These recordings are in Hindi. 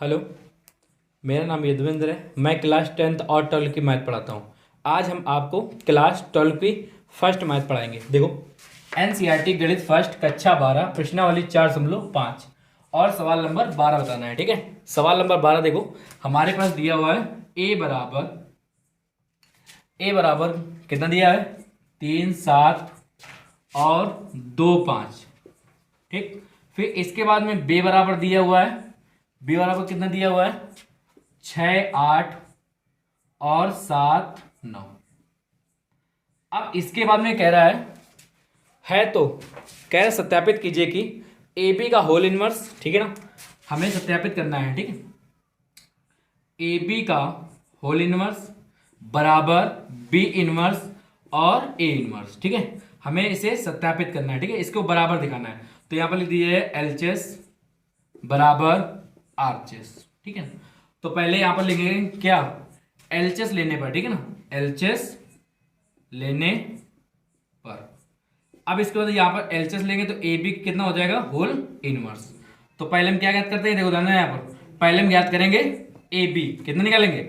हेलो। मेरा नाम यदुवेंद्र है। मैं क्लास 10th और 12 की मैथ पढ़ाता हूँ। आज हम आपको क्लास 12 की फर्स्ट मैथ पढ़ाएंगे। देखो, एनसीईआरटी गणित फर्स्ट कक्षा 12 प्रश्नावली 4.5 और सवाल नंबर 12 बताना है। ठीक है, सवाल नंबर 12 देखो, हमारे पास दिया हुआ है ए बराबर कितना दिया है, 3 7 और 2 5। ठीक, फिर इसके बाद में बी बराबर दिया हुआ है, बी बराबर कितना दिया हुआ है, 6 8 और 7 9। अब इसके बाद में कह रहा है तो कह रहा है सत्यापित कीजिए कि ए बी का होल इनवर्स, ठीक है ना, हमें सत्यापित करना है। ठीक है, ए बी का होल इनवर्स बराबर बी इनवर्स और ए इनवर्स। ठीक है, हमें इसे सत्यापित करना है। ठीक है, इसको बराबर दिखाना है, तो यहां पर लिख दिए एलचेस बराबर आरचेस। ठीक है, तो पहले यहां पर लिखेंगे क्या, एलचेस लेने पर। ठीक है ना, एलचेस लेने पर। अब इसके बाद यहां पर एलचेस लेंगे तो ए बी कितना हो जाएगा, होल इनवर्स। तो पहले हम क्या ज्ञात करते हैं, देखो ध्यान देना, यहां पर पहले हम ज्ञात करेंगे ए बी, कितना निकालेंगे,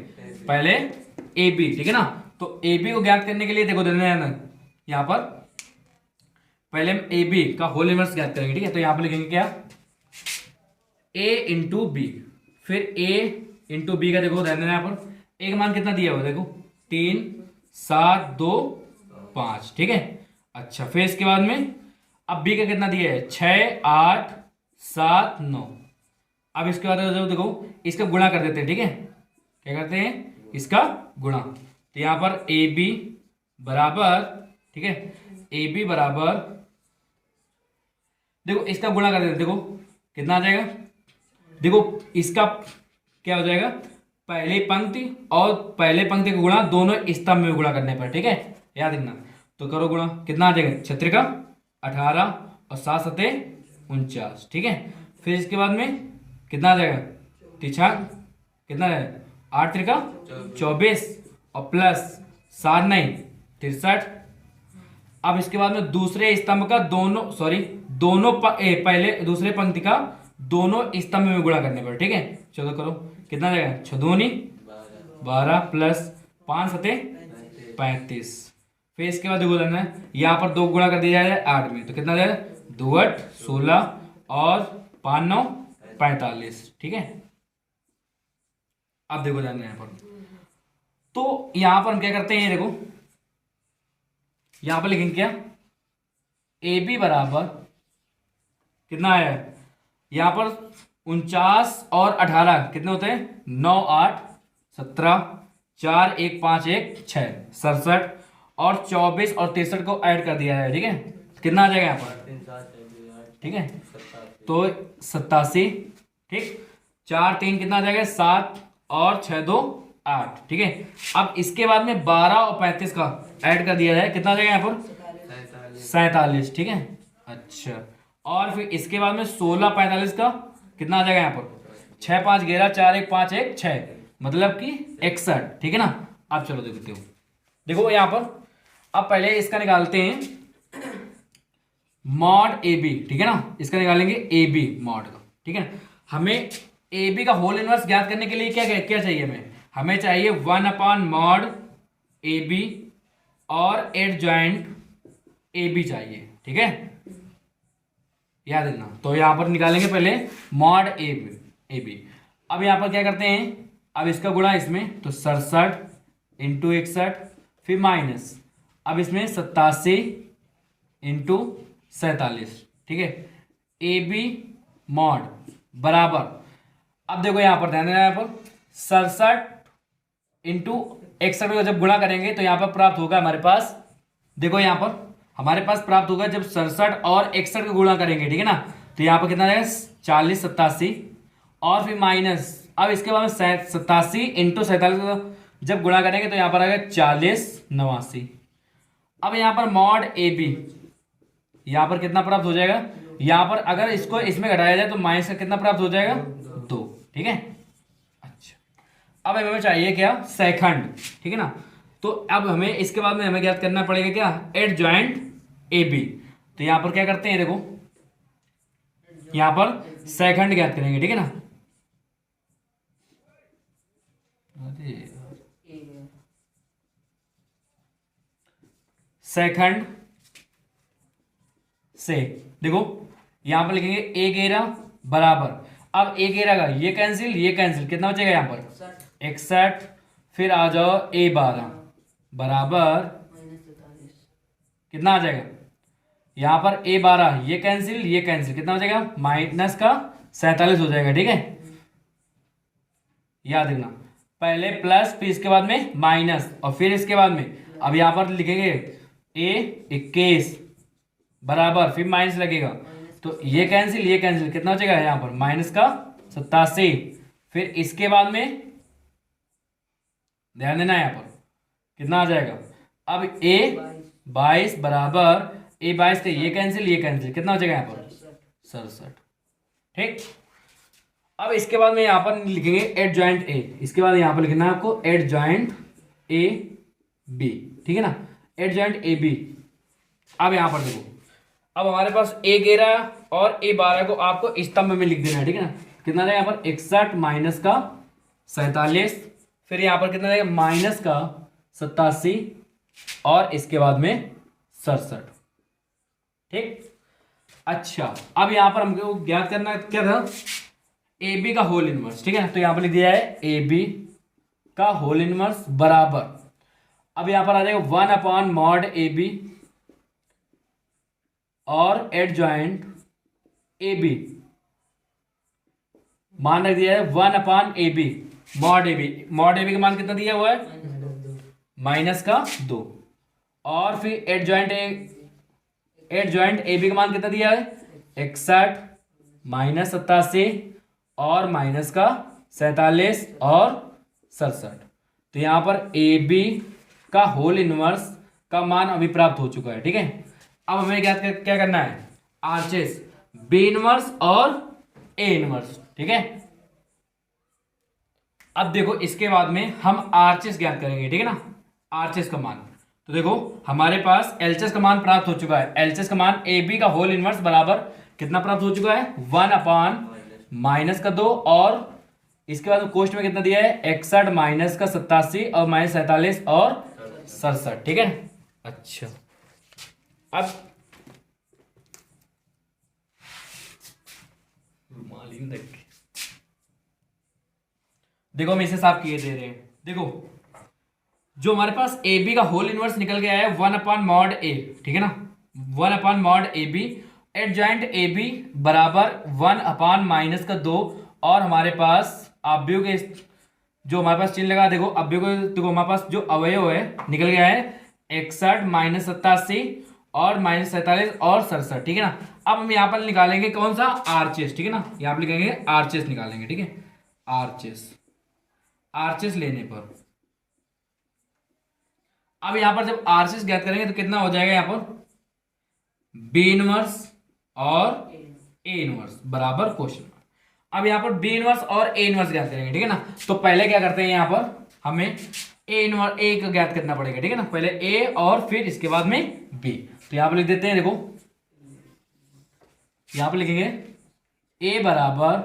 पहले ए बी। ठीक है ना, तो ए बी को ज्ञात करने के लिए देखो ध्यान देना, यहां पर पहले हम ए बी का होल इनवर्स ज्ञात करेंगे। ठीक है, तो यहां पर लिखेंगे क्या, ए इंटू बी, फिर ए इंटू बी का देखो ध्यान देना, यहां पर एक मान कितना दिया हुआ, देखो 3 7 2 5। ठीक है, अच्छा, फिर इसके बाद में अब बी का कितना दिया है, 6 8 7 9। अब इसके बाद देखो इसका गुणा कर देते हैं। ठीक है, क्या करते हैं, इसका गुणा। तो यहां पर ए बी बराबर, ठीक है, ए बी बराबर, देखो इसका गुणा कर देते हैं, देखो कितना आ जाएगा, देखो इसका क्या हो जाएगा, पहली पंक्ति और पहले पंक्ति का गुणा दोनों स्तंभ में गुणा करने पर। ठीक है, याद रखना, तो करो गुणा, कितना आ जाएगा, 6 का 18 और 7 सते 49। ठीक है, फिर इसके बाद में कितना आ जाएगा, तिछा कितना है, 8 त्रिका 24 और प्लस 7 नहीं 63। अब इसके बाद में दूसरे स्तंभ का दोनों, सॉरी दोनों पहले दूसरे पंक्ति का दोनों स्तंभ में गुणा करने पर। ठीक है, चलो करो, कितना आ जाएगा, 6 दूनी 12 प्लस 5 सते 35। फिर इसके बाद देखो है, यहाँ पर 2 गुणा कर दिया जाए 8 में, तो कितना आ जाएगा, 2 8 16 और 5 9 45। ठीक है, अब देखो जाना यहाँ पर, तो यहां पर हम क्या करते हैं, ये देखो यहां पर लिखेंगे क्या, ए बी बराबर कितना है, यहां पर 49 और 18 कितने होते हैं, 9 8 17 4 1 5 1 6 67 और 24 और 63 को ऐड कर दिया है। ठीक है, कितना आ जाएगा यहाँ पर, ठीक है, तो 87। ठीक, 4 3 कितना आ जाएगा, 7 और 6 2 8। ठीक है, अब इसके बाद में 12 और 35 का ऐड कर दिया जाए, कितना आ जाएगा यहाँ पर, 47। ठीक है, अच्छा, और फिर इसके बाद में 16 45 का कितना आ जाएगा यहाँ पर, 6 5 11 4 1 5 1 6, मतलब कि 61। ठीक है ना, अब चलो देखते हो, देखो यहाँ पर अब पहले इसका निकालते हैं मॉड ए बी। ठीक है ना, इसका निकालेंगे ए बी मॉड का। ठीक है, हमें ए बी का होल इनवर्स ज्ञात करने के लिए क्या क्या चाहिए, हमें चाहिए 1 अपॉन मॉड ए बी और एडजॉइंट ए बी चाहिए। ठीक है, याद रखना, तो यहां पर निकालेंगे पहले मॉड ए बी। अब यहां पर क्या करते हैं, अब इसका गुणा इसमें, तो 67 इंटू 61, फिर माइनस, अब इसमें 87 इंटू 47। ठीक है, ए बी मॉड बराबर, अब देखो यहां पर ध्यान देना, यहां पर 67 इंटू 61 को जब गुणा करेंगे तो यहां पर प्राप्त होगा हमारे पास, देखो यहां पर हमारे पास प्राप्त होगा जब 67 और 61 को गुणा करेंगे। ठीक है ना, तो यहां पर कितना रहेगा, 40 87 और फिर माइनस, अब इसके बाद में 87 इंटू 47 को जब गुणा करेंगे तो यहां पर आएगा 40 89। अब यहां पर मॉड ए बी, यहां पर कितना प्राप्त हो जाएगा, यहां पर अगर इसको इसमें घटाया जाए तो माइनस का कितना प्राप्त हो जाएगा, 2। ठीक है, अच्छा, अब हमें चाहिए क्या, सेकंड। ठीक है ना, तो अब हमें इसके बाद में हमें ज्ञात करना पड़ेगा क्या, एडजॉइंट ए बी। तो यहां पर क्या करते हैं, देखो यहां पर सेकंड ज्ञात करेंगे। ठीक है ना, सेकंड से। देखो यहां पर लिखेंगे ए गेरा बराबर, अब ए गेरा का ये कैंसिल, कितना बचेगा यहां पर 61। फिर आ जाओ ए 12 बराबर कितना आ जाएगा यहां पर ए 12, ये कैंसिल, कितना बचेगा माइनस का 47 हो जाएगा। ठीक है, याद रखना, पहले प्लस फिर इसके बाद में माइनस और फिर इसके बाद में, अब यहां पर लिखेंगे ए 21 बराबर, फिर माइनस लगेगा तो ये कैंसिल, कितना बचेगा यहां पर माइनस का 87। फिर इसके बाद में ध्यान देना यहां पर कितना आ जाएगा, अब ए 22 बराबर ए 22 का ये कैंसिल, कितना बचेगा यहां पर 67। ठीक, अब इसके बाद में यहां पर लिखेंगे एड जॉइंट ए, इसके बाद यहां पर लिखना है आपको एड जॉइंट ए बी। ठीक है ना, एड जॉइंट ए बी। अब यहां पर देखो, अब हमारे पास ए 11 और ए 12 को आपको स्तंभ में लिख देना है। ठीक है ना, कितना जाएगा यहाँ पर 61 माइनस का 47, फिर यहाँ पर कितना जाएगा माइनस का 87 और इसके बाद में 67। ठीक, अच्छा अब यहाँ पर हमको ज्ञात करना क्या था, ए बी का होल इनवर्स। ठीक है ना, तो यहाँ पर लिख दिया है ए बी का होल इनवर्स बराबर, अब यहाँ पर आ जाएगा 1/mod ए बी और एड जॉइंट ए बी, मान रख दिया है 1/ab मॉड ए बी का मान कितना दिया हुआ है माइनस का 2, और फिर एड जॉइंट ए बी का मान कितना दिया है 61 माइनस 87 और माइनस का 47 और 67। तो यहां पर ए बी का होल इनवर्स का मान अभी प्राप्त हो चुका है। ठीक है, अब हमें क्या करना है, आरचेस बी इनवर्स और ए इनवर्स। ठीक है, अब देखो इसके बाद में हम आरचेस ज्ञात करेंगे। ठीक है ना, आरचेस का मान, तो देखो हमारे पास एलचेस का मान प्राप्त हो चुका है। एलचेस का मान ए बी का होल इनवर्स बराबर कितना प्राप्त हो चुका है 1/ माइनस का 2 और इसके बाद कोष्ट में कितना दिया है 61 माइनस का 87 और माइनस 47 और 67। ठीक है, अच्छा अब देखो हम इसे साफ किए दे रहे हैं। देखो जो हमारे पास ए बी का होल इनवर्स निकल गया है 1/mod ए। ठीक है ना, 1/mod A B adjoint A B बराबर 1/माइनस का 2 और हमारे पास अवयव के जो हमारे पास चिन्ह लगा, देखो अवयव को देखो हमारे पास जो अवयव है निकल गया है 61 माइनस 87 और माइनस 47 और 67। ठीक है ना, अब हम यहाँ पर निकालेंगे कौन सा आरचेस। ठीक है ना, यहाँ पर लिखेंगे आरचेस निकालेंगे। ठीक है, आरचेस लेने पर अब यहां पर जब आरचेस ज्ञात करेंगे तो कितना हो जाएगा यहां पर बी इनवर्स और ए इनवर्स बराबर क्वेश्चन। अब यहां पर बी इनवर्स और ए इनवर्स ज्ञात करेंगे। ठीक है ना, तो पहले क्या करते हैं यहां पर हमें ए इनवर्स ए को ज्ञात करना पड़ेगा। ठीक है ना, पहले ए और फिर इसके बाद में बी, तो यहां पर लिख देते हैं। देखो यहां पर लिखेंगे ए बराबर,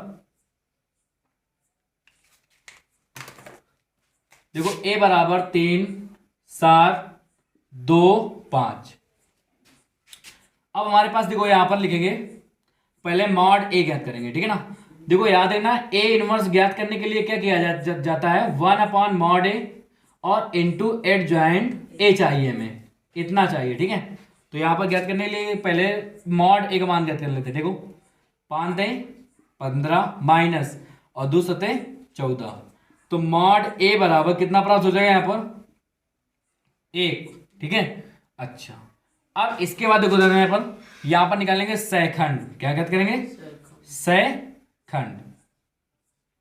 देखो ए बराबर 3 7 2 5। अब हमारे पास देखो यहां पर लिखेंगे पहले मॉड ए ज्ञात करेंगे। ठीक है ना, देखो याद है ना ए इनवर्स ज्ञात करने के लिए क्या किया जाता है 1/mod ए और इनटू एड जॉइंट ए चाहिए हमें, इतना चाहिए। ठीक है, तो यहां पर ज्ञात करने के लिए पहले मॉड ए का मान ज्ञात कर लेते हैं। देखो 5 दें 15 माइनस और 2 सते 14, तो मॉड ए बराबर कितना प्राप्त हो जाएगा यहां पर 1। ठीक है, अच्छा अब इसके बाद देखो यहाँ पर निकालेंगे सैखंड, क्या ज्ञात करेंगे सैखंड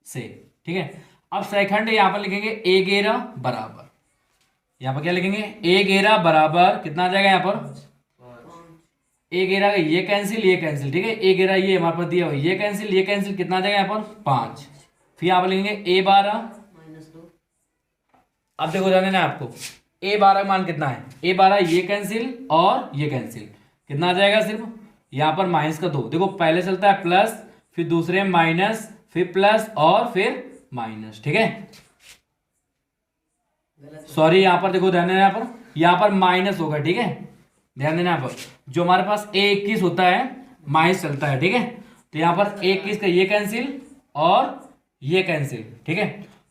से। ठीक है, अब सैखंड यहां पर लिखेंगे ए 11 बराबर, यहां पर क्या लिखेंगे ए 11 बराबर कितना आ जाएगा यहां पर ए 11 का ये कैंसिल। ठीक है, ए 11 ये हमारे पास दिया हुआ ये कैंसिल, कितना आ जाएगा यहां पर 5। फिर यहां पर लिखेंगे ए 12 अब देखो जाने ना आपको ए 12 मान कितना है ए 12 ये कैंसिल और ये कैंसिल, कितना आ जाएगा सिर्फ यहां पर माइनस का 2। देखो पहले चलता है प्लस फिर दूसरे माइनस फिर प्लस और फिर माइनस। ठीक है, सॉरी यहां पर देखो ध्यान यहां पर माइनस होगा। ठीक है, ध्यान देना यहाँ पर, जो हमारे पास A21 होता है माइनस चलता है, ठीक है। तो यहाँ पर A21 का ये कैंसिल और ये कैंसिल, ठीक है।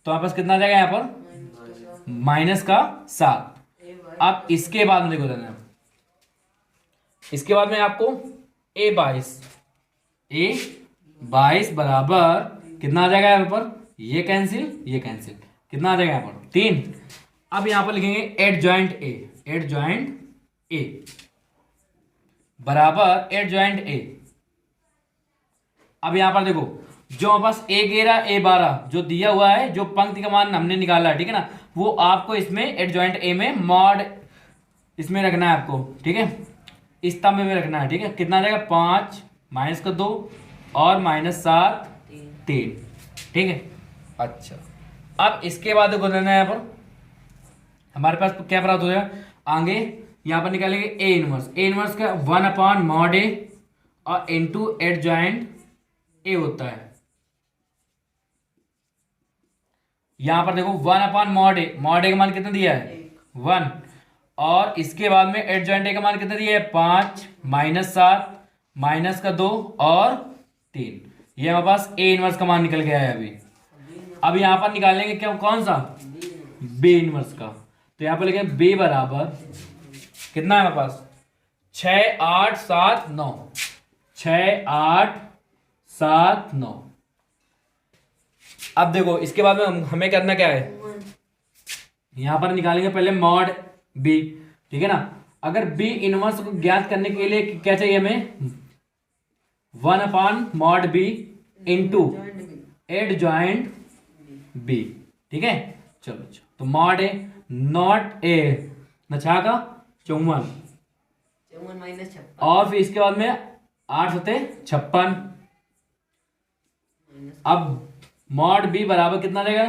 तो हमारे पास कितना आ जाएगा यहाँ पर -7। अब इसके बाद में देखो देना, इसके बाद में आपको A22 बराबर कितना आ जाएगा यहाँ पर, ये कैंसिल कितना आ जाएगा यहाँ पर 3। अब यहाँ पर लिखेंगे एडजॉइंट ए बराबर एडजॉइंट ए। अब यहाँ पर देखो, जो हमारे पास A11 A12 जो दिया हुआ है, जो पंक्ति का मान हमने निकाला है, ठीक है ना, वो आपको इसमें एडजॉइंट ए में मॉड इसमें रखना है आपको, ठीक है, स्तंभ में रखना है, ठीक है। कितना आ जाएगा 5 -2 और -7 3, ठीक है। अच्छा, अब इसके बाद देखो देना है यहाँ पर हमारे पास क्या प्राप्त हो जाएगा आगे, यहाँ पर निकालेंगे ए इनवर्स का 1/mod A और इनटू एडजॉइंट ए होता है। यहां पर देखो 1/mod A का मान कितना दिया है 1, और इसके बाद में एडजॉइंट ए का मान कितना दिया है 5 -7 -2 और 3। ये हमारे पास ए इनवर्स का मान निकल गया है अभी। अब यहां पर निकालेंगे क्या, कौन सा, बी इनवर्स का। तो यहां पर लिखेंगे बी बराबर कितना है हमारे पास 6 8 7 9, 6 8 7 9। अब देखो इसके बाद में हमें करना क्या है, यहां पर निकालेंगे पहले मॉड बी, ठीक है ना। अगर बी इनवर्स को ज्ञात करने के लिए क्या चाहिए हमें 1/mod B into adjoint B, ठीक है। चलो तो मॉड ए नॉट ए नछा का 54 और फिर इसके बाद में 8 होते 56। अब मॉड बी बराबर कितना देगा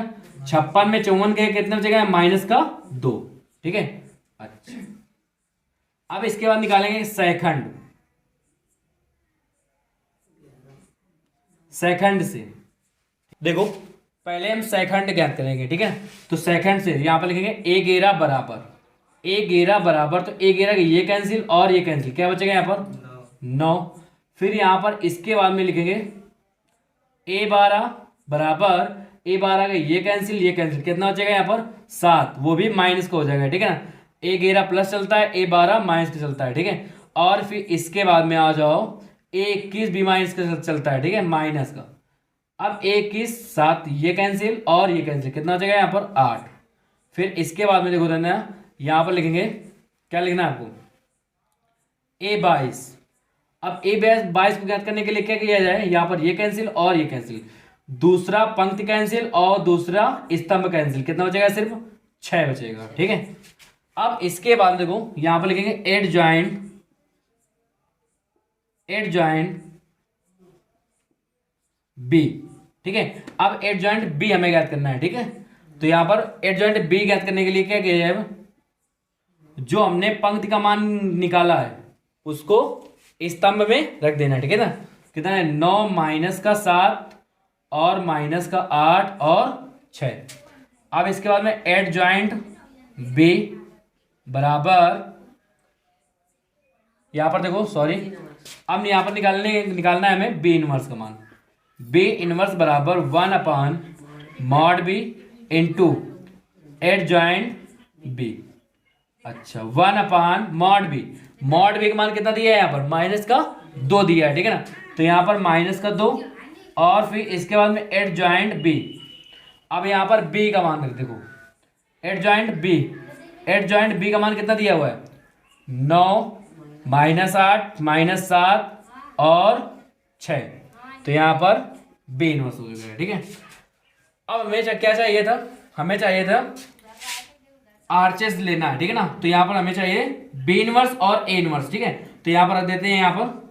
56 में 54 के कितने बचेगा -2, ठीक है। अच्छा, अब इसके बाद निकालेंगे सेकंड से। देखो पहले हम सेकंड ज्ञात करेंगे, ठीक है। तो सेकंड से यहां पर लिखेंगे A11 बराबर तो A11 का ये कैंसिल और ये कैंसिल, क्या बचेगा यहाँ पर 9। फिर यहां पर इसके बाद में लिखेंगे A12 बराबर A12 का ये कैंसिल कितना बचेगा यहाँ पर 7, वो भी माइनस का हो जाएगा, ठीक है ना। A11 प्लस चलता है, A12 माइनस का चलता है, ठीक है। और फिर इसके बाद में आ जाओ A21 भी माइनस का चलता है, ठीक है, माइनस का। अब A21 7 ये कैंसिल और ये कैंसिल, कितना बचेगा यहाँ पर 8। फिर इसके बाद में देखो देना, यहाँ पर लिखेंगे क्या लिखना है आपको A22। अब A22 को ज्ञात करने के लिए क्या किया जाए, यहाँ पर ये कैंसिल और ये कैंसिल, दूसरा पंक्ति कैंसिल और दूसरा स्तंभ कैंसिल, कितना बचेगा सिर्फ 6 बचेगा, ठीक है। अब इसके बाद देखो यहां पर लिखेंगे एडजॉइंट बी, ठीक है। अब एडजॉइंट बी हमें ज्ञात करना है, ठीक है। तो यहां पर एडजॉइंट बी ज्ञात करने के लिए क्या किया जाए, जो हमने पंक्ति का मान निकाला है उसको स्तंभ में रख देना है, ठीक है ना। कितना है 9 -7 और -8 और 6। अब इसके बाद में एडजॉइंट बी बराबर यहां पर देखो सॉरी, अब यहां पर निकालना है हमें बी इनवर्स का मान। बी इनवर्स बराबर 1/mod B into adjoint B. अच्छा 1/mod B, मॉड बी का मान कितना दिया है यहाँ पर -2 दिया है, ठीक है ना। तो यहाँ पर -2 और फिर इसके बाद में एडजॉइंट बी। अब यहाँ पर बी का मान देखो, एडजॉइंट बी का मान कितना दिया हुआ है 9 -8 -7 और 6। तो यहाँ पर बी इनवर्स हो गया, ठीक है। अब हमें क्या चाहिए था, हमें चाहिए था आरचेस लेना है, ठीक है ना। तो यहाँ पर हमें चाहिए बी इनवर्स और ए इनवर्स, ठीक है। तो यहाँ पर रख देते हैं, यहाँ पर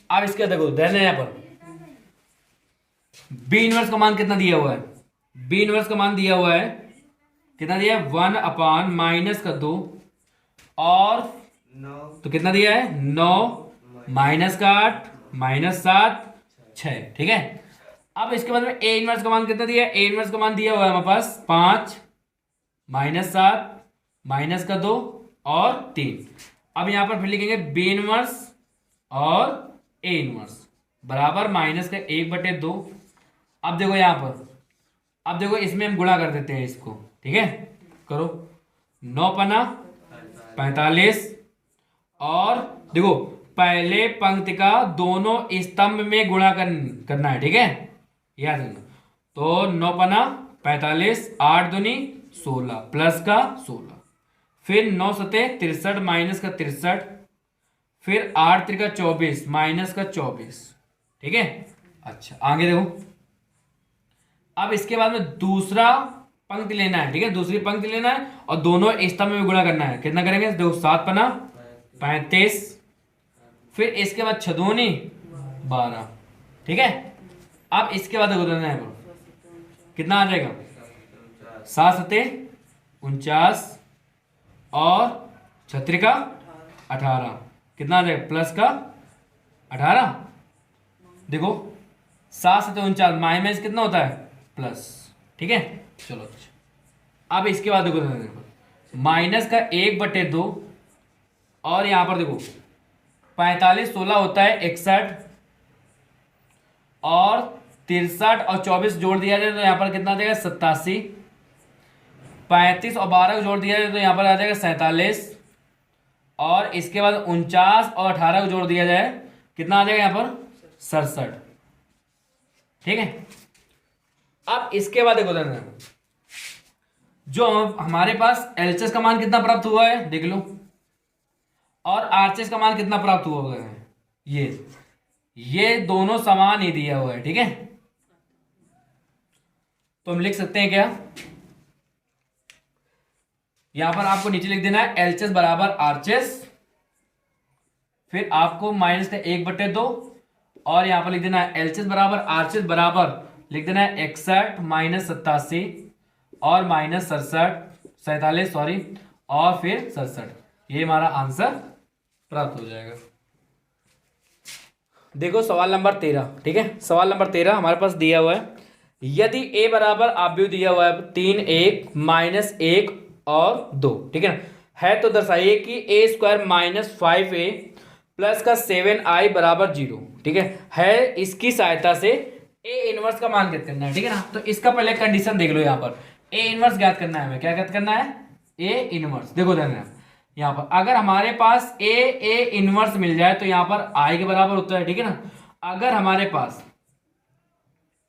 अब इसके देखो ध्यान है, यहाँ पर बी इनवर्स का मान कितना दिया हुआ है, बी इनवर्स का मान दिया हुआ है कितना दिया है 1/-2 और तो कितना दिया है 9 -8 -7 6, ठीक है। अब इसके बाद में ए इनवर्स का मान कितना दिया है, ए इनवर्स का मान दिया हुआ है हमारे पास 5 -7 -2 और 3। अब यहाँ पर फिर लिखेंगे बी इनवर्स और ए इनवर्स बराबर -1/2। अब देखो यहाँ पर, अब देखो इसमें हम गुणा कर देते हैं इसको, ठीक है, करो। 9 पना 45 और देखो पहले पंक्ति का दोनों स्तंभ में गुणा करना है, ठीक है, याद रखना। तो 9 पना 45, 8 दूनी 16 प्लस का 16, फिर 9 सते 63 माइनस का 63, फिर 8 त्रिका 24 माइनस का 24, ठीक है। अच्छा आगे देखो, अब इसके बाद में दूसरा पंक्ति लेना है, ठीक है, दूसरी पंक्ति लेना है और दोनों स्तंभ में गुणा करना है। कितना करेंगे, देखो 7 पना 35, फिर इसके बाद 6 दूनी 12, ठीक है। अब इसके बाद देखो देना है कितना आ जाएगा, 7 सते 49 और 36 का 18, कितना आ जाएगा प्लस का 18। देखो 7 सते 49 माइनस कितना होता है प्लस, ठीक है। चलो अच्छा, अब इसके बाद देखो माइनस का 1/2 और यहां पर देखो 45 16 होता है 61 और 63 और 24 जोड़ दिया जाए तो यहां पर कितना आ जाएगा 87, 35 और 12 को जोड़ दिया जाए तो यहां पर आ जाएगा 47 और इसके बाद 49 और 18 को जोड़ दिया जाए कितना आ जाएगा यहां पर 67, ठीक है। अब इसके बाद देखो जो हमारे पास एलएचएस का मान कितना प्राप्त हुआ है देख लो, और आरएचएस का मान कितना प्राप्त हुआ है, ये दोनों समान ही दिया हुआ है, ठीक है। तो हम लिख सकते हैं क्या, यहां पर आपको नीचे लिख देना है एलएचएस बराबर आरएचएस, फिर आपको माइनस का 1/2 और यहां पर लिख देना है एलएचएस बराबर आरएचएस बराबर लिख देना है 61 माइनस 87 और माइनस 47 सॉरी और फिर 67, ये हमारा आंसर प्राप्त हो जाएगा। देखो सवाल नंबर 13, ठीक है, सवाल नंबर 13 हमारे पास दिया हुआ है, यदि a बराबर आप भी दिया हुआ है 3 1 -1 और 2, ठीक है तो दर्शाइए कि a² - 5a प्लस का 7i बराबर 0, ठीक है इसकी सहायता से ए इनवर्स का मान ज्ञात करना है, ठीक है ना। तो इसका पहले कंडीशन देख लो, यहाँ पर ए इनवर्स ज्ञात करना है, हमें क्या ज्ञात करना है ए इनवर्स। देखो ध्यान यहाँ पर अगर हमारे पास ए इनवर्स मिल जाए तो यहाँ पर आई के बराबर होता है, ठीक है ना। अगर हमारे पास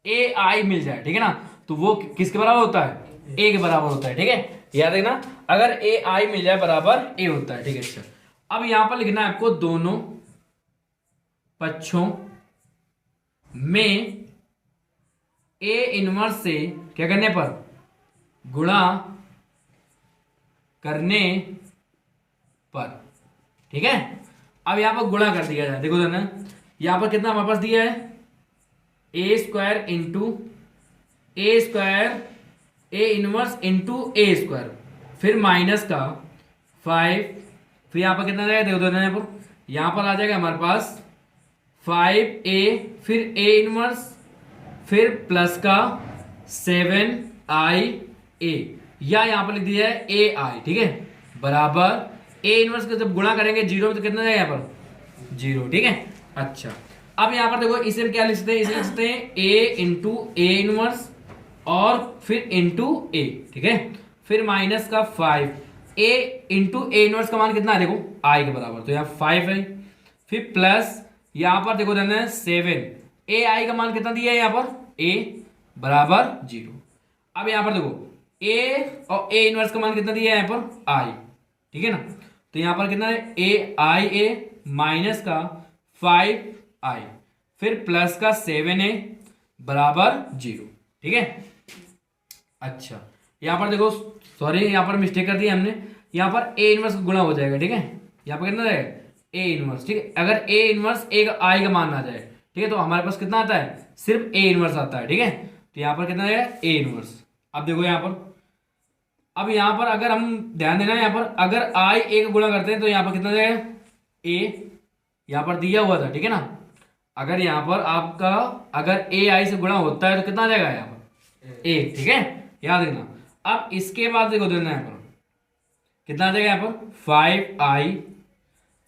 ए आई मिल जाए, ठीक है ना, तो वो किसके बराबर होता है, ए के बराबर होता है, ठीक है, याद रखना। अगर ए आई मिल जाए बराबर ए होता है, ठीक है। अच्छा अब यहां पर लिखना है आपको दोनों पक्षों में ए इनवर्स से क्या करने पर गुणा करने पर, ठीक है। अब यहां पर गुणा कर दिया जाए, देखो ना यहां पर कितना हमारे पास दिया है a² into a² A inverse into a², फिर माइनस का 5, फिर यहां पर कितना जाएगा देखो यहाँ पर, यहां पर आ जाएगा हमारे पास 5a, फिर a इनवर्स, फिर प्लस का 7ia, या यहां पर लिख दिया है ai, ठीक है, बराबर ए इनवर्स को जब गुणा करेंगे 0 में तो कितना जाएगा यहाँ पर 0, ठीक है। अच्छा अब यहां पर देखो इसे क्या लिख सकते हैं, इसे लिख सकते हैं a इंटू ए इनवर्स और फिर इंटू ए, ठीक है, फिर माइनस का 5, a इंटू ए इनवर्स का मान कितना है देखो i के बराबर, तो यहाँ 5 है, फिर प्लस यहां पर देखो देना है 7, ए आई का मान कितना दिया है यहाँ पर a बराबर 0। अब यहां पर देखो a और a इनवर्स का मान कितना दिया है यहाँ पर i, ठीक है ना, तो यहां पर कितना है a माइनस का 5i, फिर प्लस का 7a बराबर 0, ठीक है। अच्छा यहां पर देखो सॉरी यहां पर मिस्टेक कर दी हमने, यहां पर a इनवर्स का गुणा हो जाएगा, ठीक है, यहां पर कितना रहेगा a इनवर्स, ठीक है। अगर a इनवर्स एक आई का मान आ जाए, ठीक है, तो हमारे पास कितना आता है सिर्फ a इनवर्स आता है, ठीक है, तो यहां पर कितना रहेगा a इनवर्स। अब देखो यहां पर, अब यहां पर अगर हम ध्यान देना यहां पर अगर i a का गुणा करते हैं तो यहां पर कितना जाएगा a, यहां पर दिया हुआ था, ठीक है ना, अगर यहां पर आपका अगर a i से गुणा होता है तो कितना आ जाएगा यहाँ पर a, ठीक है, याद रखना। अब इसके बाद देखो देना यहाँ पर कितना आ जाएगा, यहाँ पर 5i,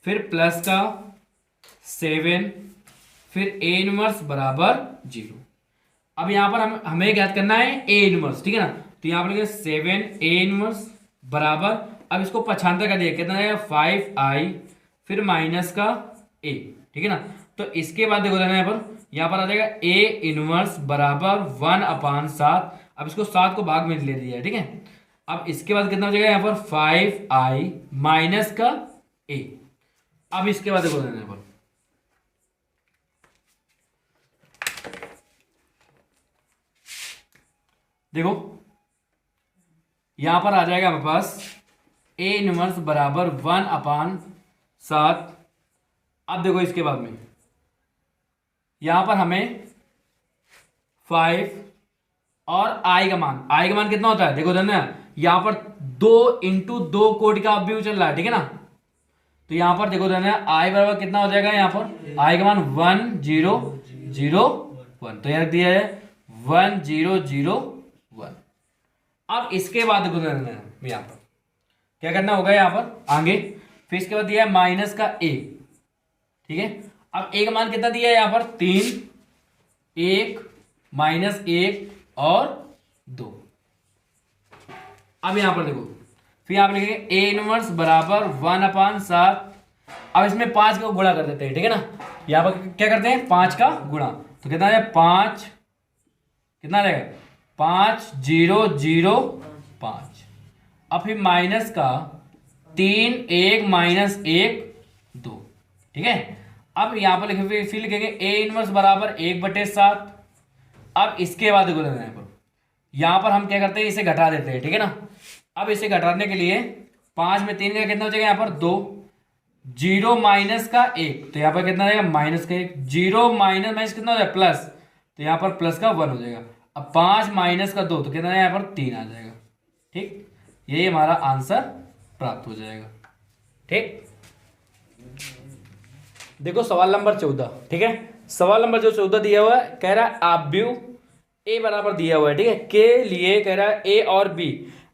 फिर प्लस का 7, फिर a इनवर्स बराबर 0। अब यहाँ पर हमें ज्ञात करना है a इनवर्स, ठीक है ना। तो यहाँ पर लिखेंगे 7a इनवर्स बराबर, अब इसको पक्षांतर कर दिया, कितना आएगा 5i, फिर माइनस का a, ठीक है ना। तो इसके बाद देखो देना यहाँ पर आ जाएगा a इनवर्स बराबर 1/7। अब इसको 7 को भाग में ले दिया है, ठीक है। अब इसके बाद कितना हो जाएगा यहाँ पर 5i माइनस का a। अब इसके बाद देखो देना यहाँ पर देखो यहां पर आ जाएगा हमारे पास a इनवर्स बराबर 1/7। अब देखो इसके बाद में यहां पर हमें 5 और i का मान कितना होता है, देखो ना यहां पर 2 × 2 कोटि का अवयव चल रहा है, ठीक है ना। तो यहां पर देखो ना i बराबर कितना हो जाएगा, यहाँ पर i का मान 1001, तो यार दिया है 1001। अब इसके बाद देखो यहाँ पर क्या करना होगा, यहाँ पर आगे फिर इसके बाद दिया है माइनस का a, ठीक है। अब a का मान कितना दिया है यहाँ पर 3, 1 माइनस 1 और 2। अब यहाँ पर देखो फिर यहाँ पर लिखेंगे a इनवर्स बराबर 1/7। अब इसमें 5 का गुणा कर देते हैं, ठीक है ना। यहाँ पर क्या करते हैं 5 का गुणा, तो कितना है 5, कितना रहेगा 5005। अब फिर माइनस का 3, 1 माइनस 1 2, ठीक है। अब यहाँ पर लिखे फिर लिखेंगे a इनवर्स बराबर 1/7। अब इसके बाद देखो यहाँ पर हम क्या करते हैं, इसे घटा देते हैं, ठीक है ना। अब इसे घटाने के लिए 5 में 3 का कितना हो जाएगा यहाँ पर 2, 0 माइनस का 1, तो यहाँ पर कितना रहेगा माइनस का 1, 0 माइनस माइनस कितना हो जाएगा प्लस, तो यहाँ पर प्लस का 1 हो जाएगा। अब 5 माइनस का 2, तो कितना है यहाँ पर 3 आ जाएगा, ठीक। यही हमारा आंसर प्राप्त हो जाएगा, ठीक। देखो सवाल नंबर 14, ठीक है। सवाल नंबर जो 14 दिया हुआ है, कह रहा है अवयव a बराबर दिया हुआ है, ठीक है, के लिए कह रहा है a और b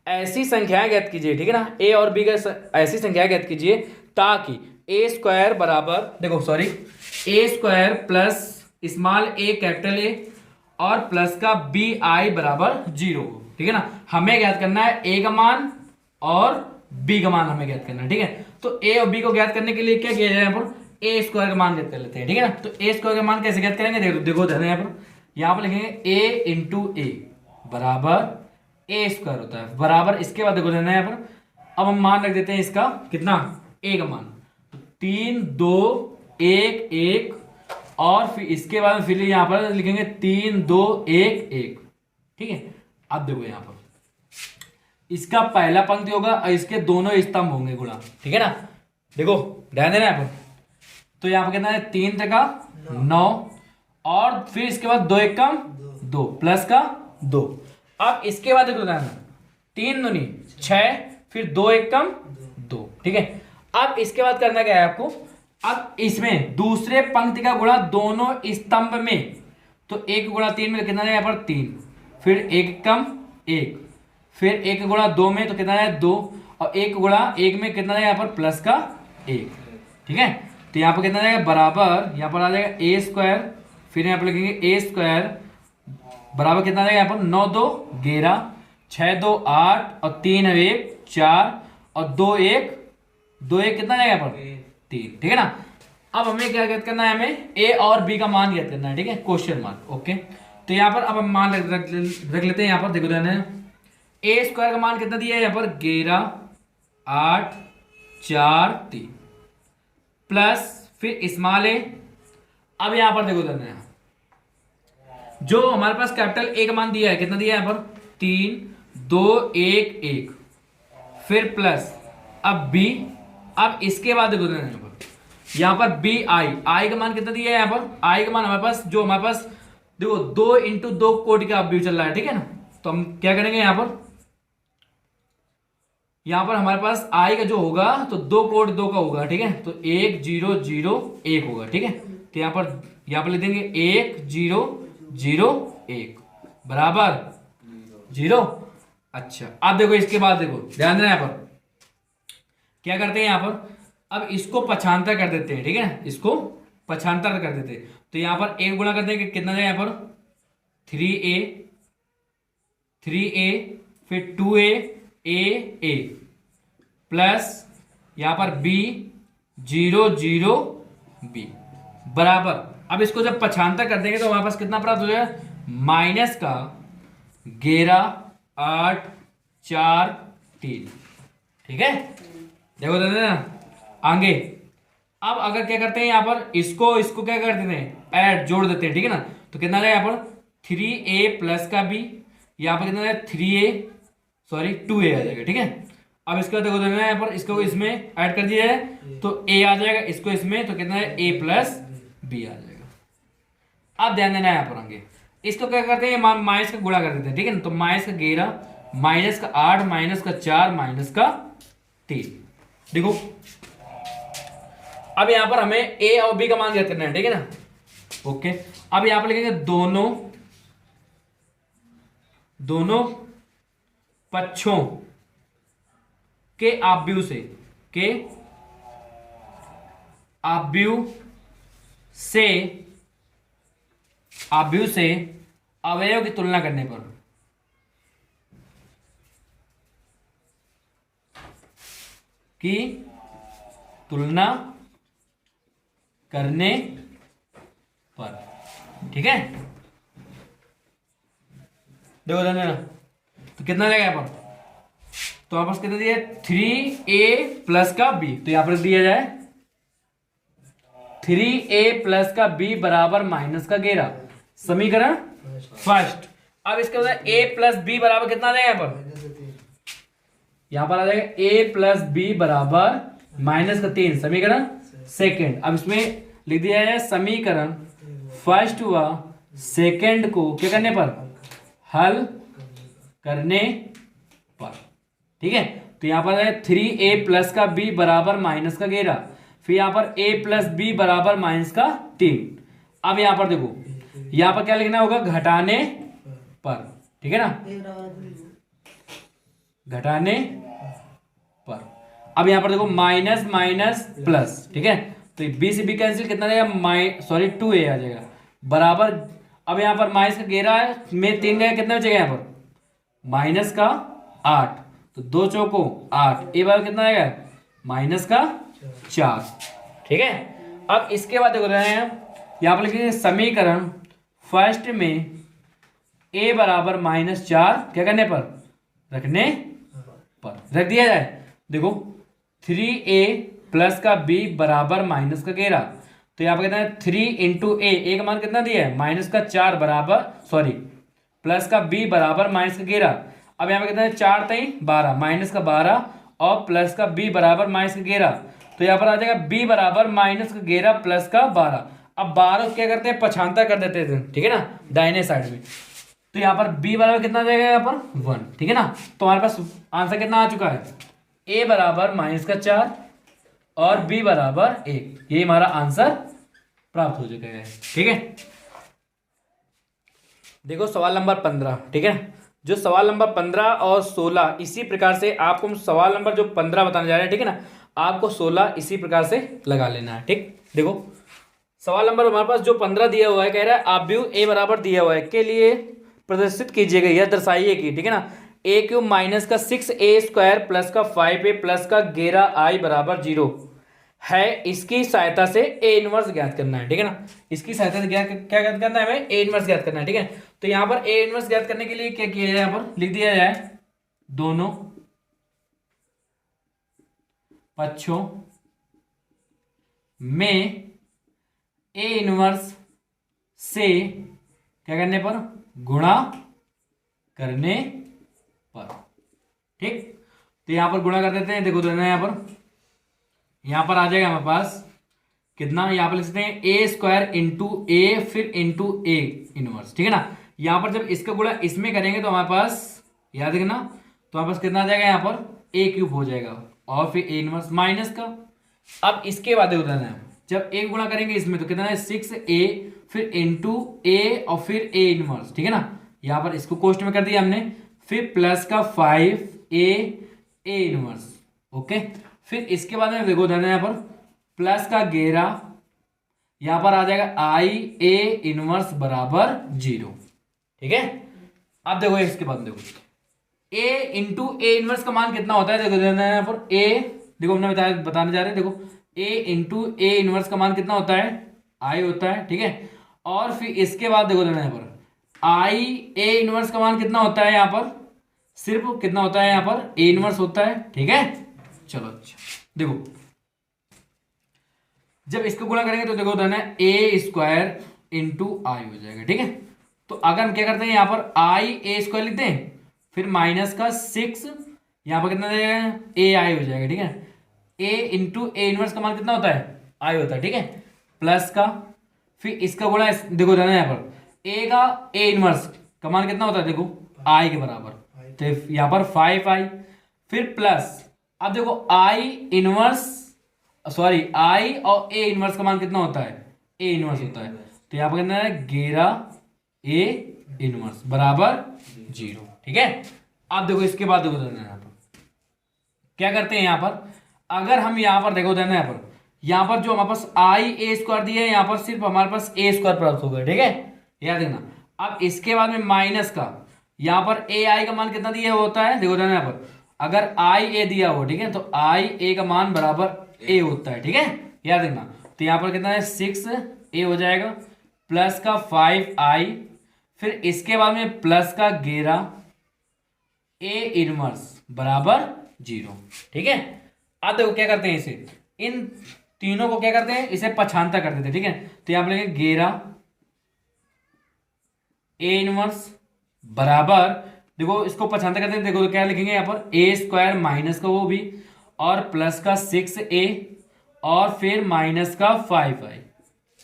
ऐसी संख्याएं ज्ञात कीजिए, ठीक है ना। a और b का ऐसी संख्याएं ज्ञात कीजिए ताकि a² बराबर देखो sorry a² plus small a capital A और प्लस का bi बराबर 0, ठीक है ना। हमें ज्ञात करना है a का मान और b का मान हमें ज्ञात करना है, ठीक है। तो a और b को ज्ञात करने के लिए क्या किया जाए, यहाँ पर a² का मान ज्ञात कर लेते हैं, ठीक है ना। तो a² का मान कैसे ज्ञात करेंगे, देखो यहाँ पर लिखेंगे a × a बराबर a² होता है बराबर, इसके बाद देखो यहाँ पर अब हम मान रख देते हैं इसका कितना a का मान 3, 2, 1, 1 और फिर इसके बाद फिर यहाँ पर लिखेंगे 3, 2, 1, 1, ठीक है। अब देखो यहाँ पर इसका पहला पंक्ति होगा और इसके दोनों स्तंभ होंगे गुणा, ठीक है ना। देखो ध्यान देना यहाँ पर, तो यहाँ पर कितना है 3 टका 9 और फिर इसके बाद 2 एकम 2 प्लस का 2। अब इसके बाद देखो 3 दूनी 6 फिर 2 एकम 2, ठीक है। अब इसके बाद करना क्या है आपको, अब इसमें दूसरे पंक्ति का गुणा दोनों स्तंभ में, तो 1 गुणा 3 में कितना है यहाँ पर 3, फिर 1 कम 1, फिर 1 गुणा 2 में तो कितना है 2 और 1 गुणा 1 में कितना है यहाँ पर प्लस का 1, ठीक है। तो यहाँ पर कितना जाएगा बराबर, यहाँ पर आ जाएगा a², फिर यहाँ पर लिखेंगे a² बराबर कितना आ जाएगा यहाँ पर 9, 2, 11, 6, 2, 8 और 3, 1, 4 और 2, 1 कितना जाएगा यहाँ पर 3, ठीक है ना। अब हमें क्या ज्ञात करना है, हमें a और b का मान ज्ञात करना है, ठीक है, क्वेश्चन मार्क, ओके। तो यहाँ पर अब हम मान रख लेते हैं, यहाँ पर देखो a² का मान कितना दिया है यहाँ पर 11, 8, 4, 3 प्लस फिर स्मॉल a। अब यहाँ पर देखो जो हमारे पास कैपिटल A का मान दिया है, कितना दिया है यहाँ पर 3, 2, 1, 1 फिर प्लस अब b। अब इसके बाद देखो यहाँ पर i का मान कितना दिया है, यहाँ पर i का मान हमारे पास जो हमारे पास देखो 2 × 2 कोटि का अवयव चल रहा है, ठीक है ना। तो हम क्या करेंगे यहाँ पर हमारे पास i का जो होगा तो 2 कोटि 2 का होगा, ठीक है। तो 1, 0, 0, 1 होगा, ठीक है। तो यहाँ पर लिख देंगे 1, 0, 0, 1 बराबर 0। अच्छा अब देखो इसके बाद देखो ध्यान देना यहाँ पर क्या करते हैं यहाँ पर, अब इसको पक्षांतर कर देते हैं, ठीक है, इसको पक्षांतर कर देते हैं। तो यहाँ पर एक गुणा करते हैं कि कितना जाए यहाँ पर 3a, 3a, फिर 2a, a प्लस यहाँ पर b 0 0 b बराबर। अब इसको जब पक्षांतर कर देंगे तो हमारे पास कितना प्राप्त हो जाएगा, माइनस का 11 8 4 3, ठीक है। देखो ना आगे, अब अगर क्या करते हैं यहाँ पर इसको क्या कर देते हैं, ऐड जोड़ देते हैं, ठीक है ना। तो कितना जाए यहाँ पर 3a प्लस का b, यहाँ पर कितना जाए 3a सॉरी 2a आ जाएगा, ठीक है। अब इसका देखो देना यहाँ पर इसको इसमें ऐड कर दिया है तो a आ जाएगा, इसको इसमें तो कितना है a प्लस b आ जाएगा। अब ध्यान देना है यहाँ पर आगे, इसको क्या करते हैं माइनस का गुणा कर देते हैं, ठीक है ना। तो माइनस का 11 माइनस का 8 माइनस का 4 माइनस का 3, देखो अब यहां पर हमें a और b का मान ज्ञात करना है, ठीक है ना। ओके, अब यहां पर लिखेंगे दोनों पक्षों के आव्यूह से अवयव की तुलना करने पर ठीक है। देखो ध्यान देना, तो कितना जाएगा यहाँ पर, तो आपस कितना दिया 3a प्लस का b, तो यहां पर दिया जाए 3a प्लस का b बराबर माइनस का 11, समीकरण फर्स्ट। अब इसके बाद a प्लस b बराबर कितना आ जाएगा यहां पर आ जाएगा a प्लस b बराबर माइनस का 3, समीकरण सेकंड। अब इसमें लिख दिया जाए समीकरण फर्स्ट व सेकंड को क्या करने पर, हल करने पर, ठीक है। तो यहां पर है 3a प्लस का b बराबर माइनस का 11, फिर यहां पर a प्लस b बराबर माइनस का 3। अब यहां पर देखो यहां पर क्या लिखना होगा, घटाने पर, ठीक है ना, घटाने पर। अब यहां पर देखो माइनस माइनस प्लस, ठीक है, तो b से b कैंसिल, कितना जाएगा 2a आ जाएगा बराबर। अब यहां पर माइनस का 11 में 3 गया, कितना बचेगा यहां पर माइनस का 8, तो 2 चौको 8, ए बराबर कितना आएगा माइनस का 4, ठीक है। अब इसके बाद देखो रहे हैं यहां पर लिखेंगे समीकरण फर्स्ट में a बराबर माइनस 4 क्या करने पर, रखने पर, रख दिया जाए। देखो 3a प्लस का b बराबर माइनस का 11, तो यहाँ पर कितना है 3 इंटू ए का मान कितना दिया है माइनस का 4 बराबर प्लस का b बराबर माइनस का 11। अब यहाँ पे कितना है 4 3 12 माइनस का 12 और प्लस का b बराबर माइनस का 11, तो यहाँ पर आ जाएगा b बराबर माइनस का 11 प्लस का 12। अब 12 क्या करते हैं पक्षांतर कर देते थे, ठीक है ना, दाहिने साइड में। तो यहाँ पर b बराबर कितना आ जाएगा यहाँ पर 1, ठीक है ना। तो हमारे पास आंसर कितना आ चुका है, a बराबर माइनस का 4 और b बराबर 1, ये हमारा आंसर प्राप्त हो चुका है, ठीक है। देखो सवाल नंबर 15, ठीक है, जो सवाल नंबर 15 और 16 इसी प्रकार से आपको हम सवाल नंबर जो 15 बताने जा रहे हैं, ठीक है ना, आपको 16 इसी प्रकार से लगा लेना है, ठीक। देखो सवाल नंबर हमारे पास जो 15 दिया हुआ है, कह रहा है आव्यूह a बराबर दिया हुआ है के लिए प्रदर्शित कीजिएगा, यह दर्शाइए कि, ठीक है ना, a क्यूब माइनस का 6a स्क्वायर प्लस का 5a प्लस का 11i बराबर 0 है, इसकी सहायता से a इनवर्स ज्ञात करना है, ठीक है ना। इसकी सहायता से क्या ज्ञात करना है हमें, a इनवर्स ज्ञात करना है, ठीक है। तो यहाँ पर a इनवर्स ज्ञात करने के लिए क्या किया जाए, यहाँ पर लिख दिया जाए दोनों पक्षों में a इनवर्स से क्या करने पर, गुणा करने पर, ठीक। तो यहां पर गुणा कर देते हैं, देखो दोनों यहां पर आ जाएगा हमारे पास कितना, यहां पर लिख सकते हैं a स्क्वायर इंटू ए फिर इंटू a इनवर्स, ठीक है ना। यहां पर जब इसका गुणा इसमें करेंगे तो हमारे पास याद रखना, तो हमारे पास कितना आ जाएगा, यहां पर a क्यूब हो जाएगा और फिर a इनवर्स माइनस का। अब इसके बाद देखो जब एक गुणा करेंगे इसमें तो कितना है 6a फिर इंटू a और फिर a इनवर्स, ठीक है ना। यहाँ पर इसको कोष्ट में कर दिया हमने, फिर प्लस का 5a ए इनवर्स। ओके, फिर इसके बाद में देखो ध्यान यहाँ पर प्लस का 11, यहां पर आ जाएगा आई ए इनवर्स बराबर 0। ठीक है, अब देखो इसके बाद देखो ए इंटू ए इनवर्स का मान कितना होता है, देखो यहाँ पर ए, देखो हमने बताने जा रहे हैं, देखो ए इंटू ए इनवर्स का मान कितना होता है, आई होता है। ठीक है, और फिर इसके बाद देखो यहाँ पर आई ए इनवर्स का मान कितना होता है, यहाँ पर सिर्फ कितना होता है, यहाँ पर ए इनवर्स होता है। ठीक है, चलो अच्छा देखो जब इसको गुणा करेंगे तो देखो ना ए स्क्वायर इंटू आई हो जाएगा। ठीक है, तो अगर हम क्या करते हैं यहाँ पर आई ए स्क्वायर लिखते हैं, फिर माइनस का 6 यहाँ पर कितना जाएगा, ए आई हो जाएगा। ठीक है, ए इंटू ए इनवर्स का मान कितना होता है, आई होता है। ठीक है, प्लस का फिर इसका गुणा देखो ना यहाँ पर ए का ए इनवर्स का मान कितना होता है, देखो आई के बराबर, तो यहाँ पर 5 आई, फिर प्लस अब देखो आई इनवर्स सॉरी आई और ए इनवर्स का मान कितना होता है, ए इनवर्स होता है, तो यहाँ पर कितना है 11 ए इनवर्स बराबर 0। ठीक है, अब देखो इसके बाद देखो यहाँ पर क्या करते हैं, यहाँ पर अगर हम यहाँ पर देखो यहाँ पर जो हमारे पास आई ए स्क्वायर दिया है, यहाँ पर सिर्फ हमारे पास ए स्क्वायर प्राप्त होगा। ठीक है, याद देखना। अब इसके बाद में माइनस का यहाँ पर ए आई का मान कितना दिया होता है, देखो यहाँ पर अगर आई ए दिया हो, ठीक है, तो आई ए का मान बराबर ए होता है। ठीक है, याद देखना। तो यहाँ पर कितना है 6 ए हो जाएगा, प्लस का 5 आई, फिर इसके बाद में प्लस का 11 ए इनवर्स बराबर 0। ठीक है, अब देखो क्या करते हैं, इसे इन तीनों को क्या करते हैं, इसे पछानता कर देते हैं। ठीक है, तो यहाँ पर लेंगे 11 ए इनवर्स बराबर, देखो इसको पछानता करते हैं, देखो तो क्या लिखेंगे यहाँ पर ए स्क्वायर माइनस का वो भी, और प्लस का 6 ए, और फिर माइनस का 5 आई।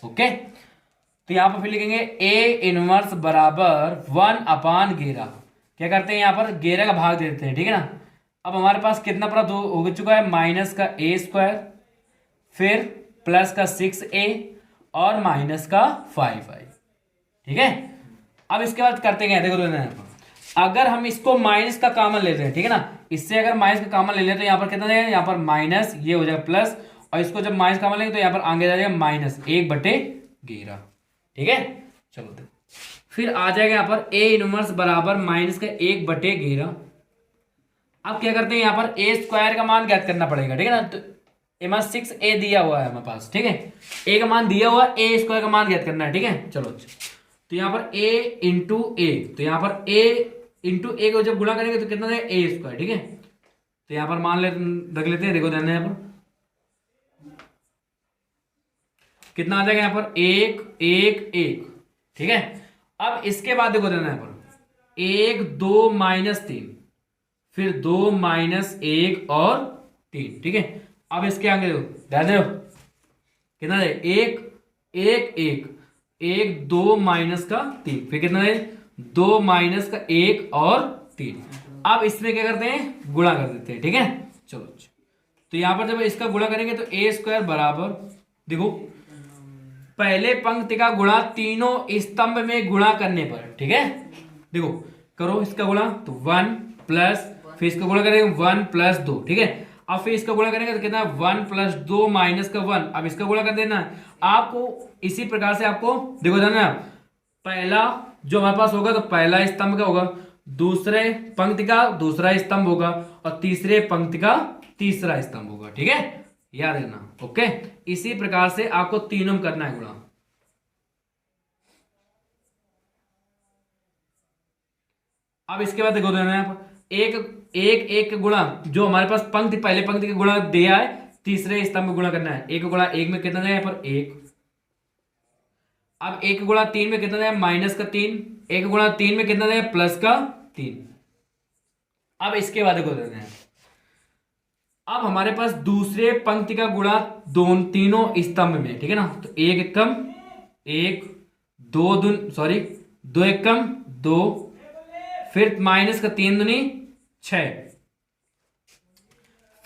ओके, तो यहाँ पर फिर लिखेंगे ए इनवर्स बराबर 1/11। क्या करते हैं, यहाँ पर 11 का भाग दे देते हैं। ठीक है ना, अब हमारे पास कितना प्राप्त हो चुका है, माइनस का ए स्क्वायर, फिर प्लस का 6 ए और माइनस का 5 आई। ठीक है, अब इसके बाद करते हैं, देखो यहाँ पर अगर हम इसको माइनस का कॉमन लेते हैं, ठीक है ना, इससे अगर माइनस का कॉमन ले लेते हैं तो यहाँ पर कितना जाएगा, यहाँ पर माइनस ये हो जाएगा प्लस, और इसको जब माइनस कॉमन लेंगे तो यहाँ पर आगे जाएगा -1/11। ठीक है, चलो देखो फिर आ जाएगा यहाँ पर ए इनवर्स बराबर माइनस का 1/11। अब क्या करते हैं, यहाँ पर ए स्क्वायर का मान ज्ञात करना पड़ेगा। ठीक है ना, तो ए 6 ए दिया हुआ है हमारे पास। ठीक है, ए का मान दिया हुआ, ए स्क्वायर का मान ज्ञात करना है। ठीक है, चलो तो यहाँ पर a इंटू ए, तो यहाँ पर a इंटू ए को जब गुणा करेंगे तो कितना देगा, ए स्क्वायर। ठीक है, तो यहाँ पर मान रख लेते हैं, देखो ध्यान यहाँ पर कितना आ जाएगा, यहाँ पर 1 1 1। ठीक है, अब इसके बाद देखो ध्यान यहाँ पर 1 2 -3, फिर 2 -1 और 3। ठीक है, अब इसके आगे देखो ध्यान दो कितना है, 1 1 1 1 2 माइनस का 3, फिर कितना है 2 माइनस का 1 और 3। अब इसमें क्या करते हैं, गुणा कर देते हैं। ठीक है, चलो तो यहां पर जब इसका गुणा करेंगे तो ए स्क्वायर बराबर, देखो पहले पंक्ति का गुणा तीनों स्तंभ में गुणा करने पर। ठीक है, देखो करो इसका गुणा तो 1 प्लस, फिर इसका गुणा करेंगे 1 + 2। ठीक है, अब फिर इसका गुणा करेंगे तो कितना 1 + 2 - 1। अब इसका गुणा कर देना आपको इसी प्रकार से, आपको देखो ना पहला जो हमारे पास होगा तो पहला स्तंभ का होगा, दूसरे पंक्ति का दूसरा स्तंभ होगा, और तीसरे पंक्ति का तीसरा स्तंभ होगा। ठीक है, याद रखना। ओके, इसी प्रकार से आपको तीनों में करना है गुणा। अब इसके बाद देखो यहाँ पर एक गुणा जो हमारे पास पंक्ति पहले पंक्ति का गुणा दिया है, तीसरे स्तंभ में गुणा करना है। 1 गुणा 1 में कितना जाए, यहाँ पर 1। अब 1 गुणा 3 में कितना जाए, -3। 1 गुणा 3 में कितना जाए, +3। अब इसके बाद देखो अब हमारे पास दूसरे पंक्ति का गुणा तीनों स्तंभ में। ठीक है ना, तो 1 एकम 1 2 2 एकम 2, फिर -3 दूनी 6।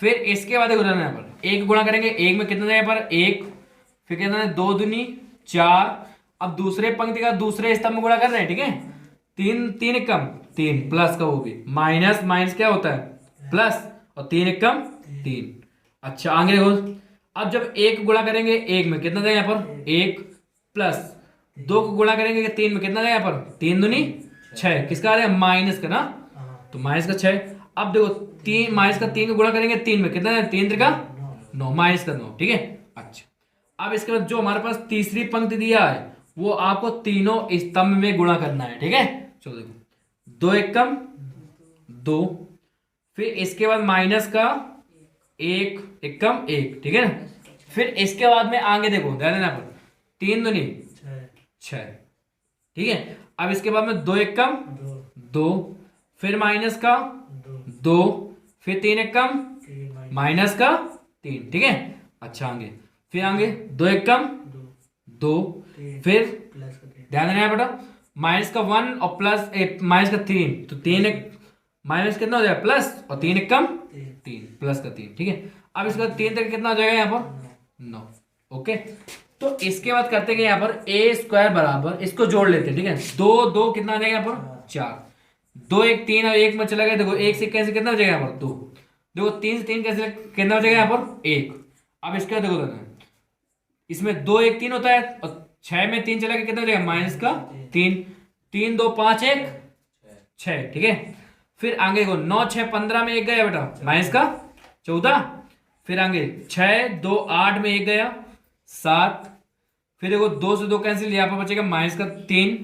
फिर इसके बाद देखो यहाँ पर 1 गुणा करेंगे, 1 में कितना जाएगा, पर 1, फिर कितना है 2 दूनी 4। अब दूसरे पंक्ति का दूसरे स्तंभ में गुणा कर रहे हैं। ठीक है, तीन तीन एकम तीन, प्लस का वो भी माइनस माइनस क्या होता है प्लस, और तीन एकम तीन। अच्छा आगे देखो, अब जब एक गुणा करेंगे एक में कितना देगा यहाँ पर एक, प्लस दो को गुणा करेंगे तीन में कितना देगा यहाँ पर तीन दूनी छह, किसका आ रहा है माइनस का ना, तो माइनस का छह। अब देखो तीन माइनस का तीन को गुणा करेंगे तीन में कितना है तीन का नौ, माइनस का नौ, ठीक है। अच्छा अब इसके बाद जो हमारे पास तीसरी पंक्ति दिया है वो आपको तीनों स्तंभ में गुणा करना है, ठीक है। चलो देखो दो एकम दो, फिर इसके बाद माइनस का एक एकम एक, ठीक है ना। फिर इसके बाद में आगे देखो ध्यान देना पर तीन दूनी छह, ठीक है। अब इसके बाद में दो एकम दो, फिर माइनस का दो, फिर तीन एकम माइनस का तीन, ठीक है। अच्छा आगे फिर आगे दो एकम दो, फिर ध्यान देना है बेटा माइनस का वन और प्लस माइनस का तीन, तो तीन एक माइनस कितना हो जाएगा प्लस, और तीन एक कम तीन, प्लस का तीन, ठीक है। अब इसके बाद तीन तक कितना हो जाएगा यहाँ पर नौ, ओके। तो इसके बाद करते हैं यहाँ पर ए स्क्वायर बराबर, इसको जोड़ लेते हैं, ठीक है। दो दो कितना आ जाएगा यहाँ पर चार, दो एक तीन और एक में चला गया, देखो एक से कैसे कितना हो जाएगा यहाँ पर दो, देखो तीन से तीन कैसे कितना हो जाएगा यहाँ पर एक। अब इसके बाद देखो इसमें दो एक तीन होता है, और छह में तीन चला गया कितना हो जाएगा माइनस का तीन, तीन दो पांच एक छह, ठीक है। फिर आगे देखो नौ छह पंद्रह में एक गया बेटा माइनस का चौदह, फिर आगे छह दो आठ में एक गया सात, फिर देखो दो से दो कैंसिल यहाँ पर बचेगा माइनस का तीन,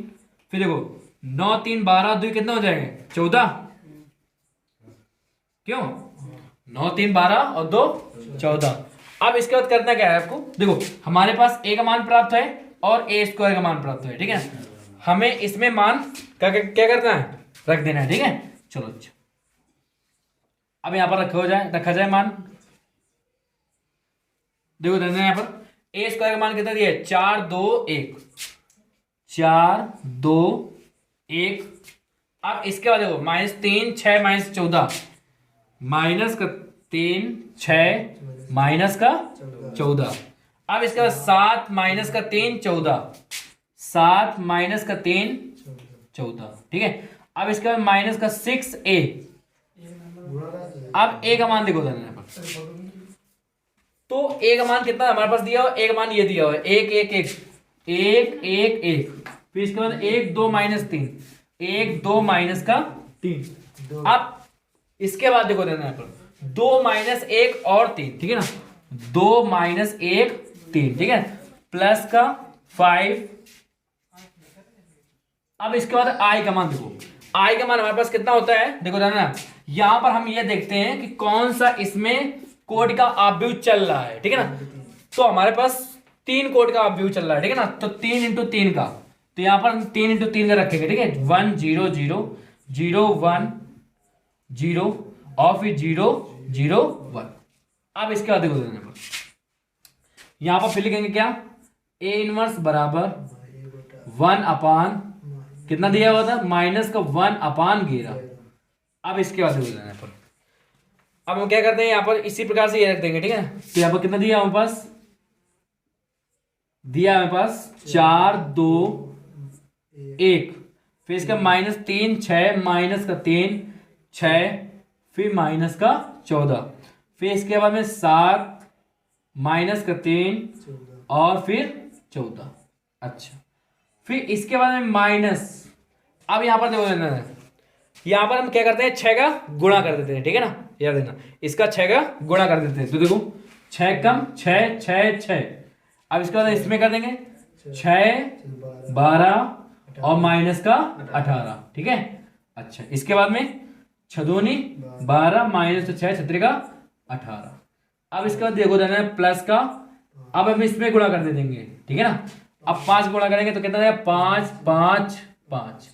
फिर देखो नौ तीन बारह दो कितना हो जाएगा चौदह, क्यों नौ तीन बारह और दो चौदह। अब इसके बाद करना क्या है आपको, देखो हमारे पास ए का मान प्राप्त है और ए स्क्वायर का मान प्राप्त है, ठीक है। हमें इसमें मान क्या करना है रख देना है, ठीक है। चलो अच्छा अब यहां पर रखा जाए मान, देखो यहाँ पर ए स्क्वायर का मान कितना दिया है चार दो एक, चार दो एक। अब इसके बाद देखो माइनस तीन छह माइनस चौदह, माइनस का तीन छह माइनस का चौदह। अब इसके बाद सात माइनस का तीन चौदह, सात माइनस का तीन चौदह, ठीक है। अब इसके बाद माइनस का सिक्स ए, अब ए का मान देखो यहाँ पर, तो ए का मान कितना हमारे पास दिया हुआ, ए का मान ये दिया हुआ है एक एक एक एक एक एक, फिर इसके बाद एक दो माइनस तीन, एक दो माइनस का तीन। अब इसके बाद देखो यहाँ पर दो माइनस एक और तीन, ठीक है ना, दो माइनस एक तीन, ठीक है, प्लस का फाइव। अब इसके बाद आई का मान देखो, आई का मान हमारे पास कितना होता है देखो ना, यहां पर हम ये देखते हैं कि कौन सा इसमें कोड का अपव्यू चल रहा है, ठीक है ना। तो हमारे पास तीन कोड का अपव्यू चल रहा है, ठीक है ना, तो तीन इंटू तीन का, तो यहां पर हम तीन इंटू तीन का रखेंगे, ठीक है। One zero zero zero one zero और फिर जीरो जीरो वन। अब इसके बाद देखो यहां पर फिर लिखेंगे क्या, ए इनवर्स बराबर वन अपान कितना दिया हुआ था माइनस का वन अपान 11। अब इसके बाद देखो यहाँ पर अब हम क्या करते हैं यहाँ पर इसी प्रकार से ये रख देंगे, ठीक है। तो यहाँ पर कितना दिया हमारे पास, दिया हमारे पास चार दो एक, फिर इसका माइनस तीन छह माइनस का तीन छह, फिर माइनस का 14, फिर इसके बाद में सात माइनस का तीन और फिर 14। अच्छा फिर इसके बाद में माइनस, अब यहां पर देखो यहां पर हम क्या करते हैं छह का गुणा कर देते हैं, ठीक है ना, याद देना इसका छह का गुणा कर देते हैं। तो देखो छह कम छह छह छह, अब इसके बाद इसमें कर देंगे छह बारह और माइनस का 18, ठीक है। अच्छा इसके बाद में छदोनी 12 माइनस तो छह छत्री का 18। अब इसके बाद देखो देना है प्लस का, अब हम इसमें गुणा कर देंगे, ठीक है ना। अब 5 गुणा करेंगे तो कितना देगा 5 5 5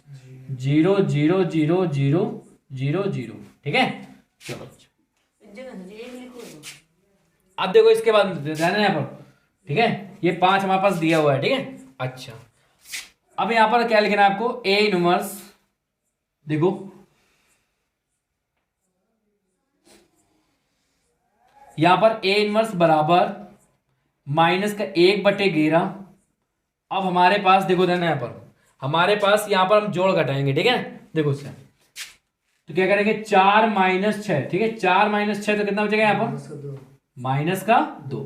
0 0 0 0 0 0, ठीक है। चलो अब देखो इसके बाद ध्यान है यहाँ पर, ठीक है, ये 5 हमारे पास दिया हुआ है, ठीक है। अच्छा अब यहाँ पर क्या लिखना है आपको, ए इनवर्स, देखो यहां पर ए इनवर्स बराबर माइनस का 1/11। अब हमारे पास देखो देना यहाँ पर हमारे पास यहाँ पर हम जोड़ घटाएंगे, ठीक है। देखो उससे तो क्या करेंगे, 4 माइनस 6, ठीक है। 4 माइनस 6 तो कितना बचेगा यहाँ पर, माइनस का 2।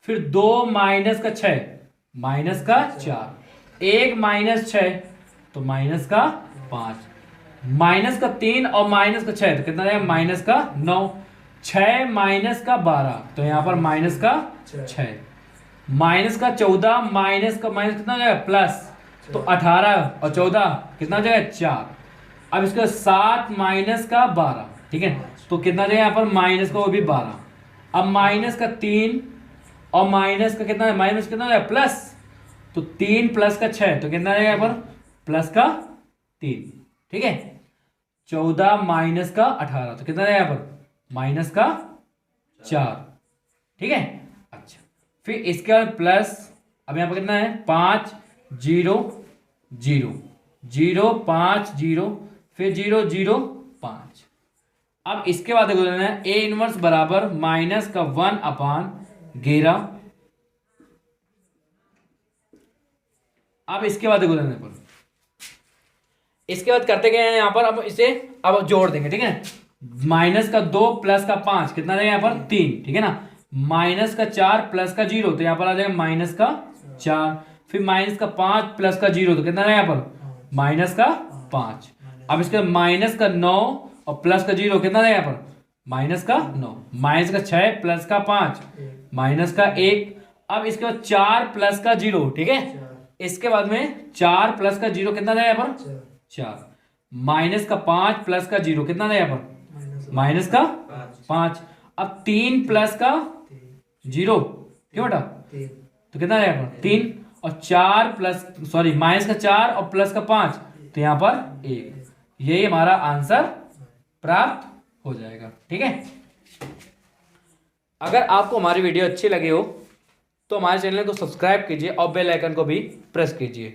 फिर 2 माइनस का 6, माइनस का 4। 1 माइनस 6 तो माइनस का 5, माइनस का 3 और माइनस का 6 तो कितना जाएगा, माइनस का 9। 6 माइनस का 12 तो यहाँ पर माइनस का 6, माइनस का 14, माइनस का माइनस कितना जाएगा, प्लस, तो 18 और 14 कितना जाएगा, 4। अब इसका 7 माइनस का 12, ठीक है, तो कितना जाएगा यहाँ पर, माइनस का वो भी 12। अब माइनस का 3 और माइनस का कितना, माइनस कितना जाएगा, प्लस, तो 3 प्लस का 6 तो कितना जाएगा यहाँ पर, प्लस का 3, ठीक है। 14 माइनस का 18 तो कितना जाएगा यहाँ पर, माइनस का 4, ठीक है। अच्छा, फिर इसके बाद प्लस, अब यहाँ पर कितना है, 5 0 0 0 5 0, फिर 0 0 5। अब इसके बाद देखो है ए इनवर्स बराबर माइनस का 1/11। अब इसके बाद देखो पर, इसके बाद करते गए हैं यहाँ पर, अब इसे अब जोड़ देंगे, ठीक है। माइनस का 2 प्लस का 5 कितना जाएगा यहाँ पर, 3, ठीक है ना। माइनस का 4 प्लस का 0 तो यहाँ पर आ जाएगा माइनस का 4। फिर माइनस का 5 प्लस का 0 तो कितना जाएगा यहाँ पर, माइनस का 5। अब इसके बाद माइनस का 9 और प्लस का 0 कितना जाएगा यहाँ पर, माइनस का 9। माइनस का 6 प्लस का 5 माइनस का 1। अब इसके बाद 4 प्लस का 0, ठीक है। इसके बाद में 4 प्लस का 0 कितना जाएगा यहाँ पर, 4। माइनस का 5 प्लस का 0 कितना जाएगा यहाँ पर, माइनस का 5। अब 3 प्लस का 0 क्यों बेटा, तो कितना जाएगा यहाँ पर, 3। और 4 प्लस, सॉरी, माइनस का 4 और प्लस का 5 तो यहाँ पर 1। यही हमारा आंसर प्राप्त हो जाएगा, ठीक है। अगर आपको हमारी वीडियो अच्छी लगी हो तो हमारे चैनल को सब्सक्राइब कीजिए और बेल आइकन को भी प्रेस कीजिए,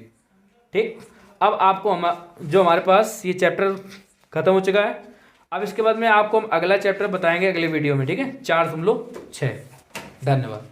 ठीक। अब आपको जो हमारे पास ये चैप्टर खत्म हो चुका है। अब इसके बाद में आपको हम अगला चैप्टर बताएंगे अगले वीडियो में, ठीक है। 4.6। धन्यवाद।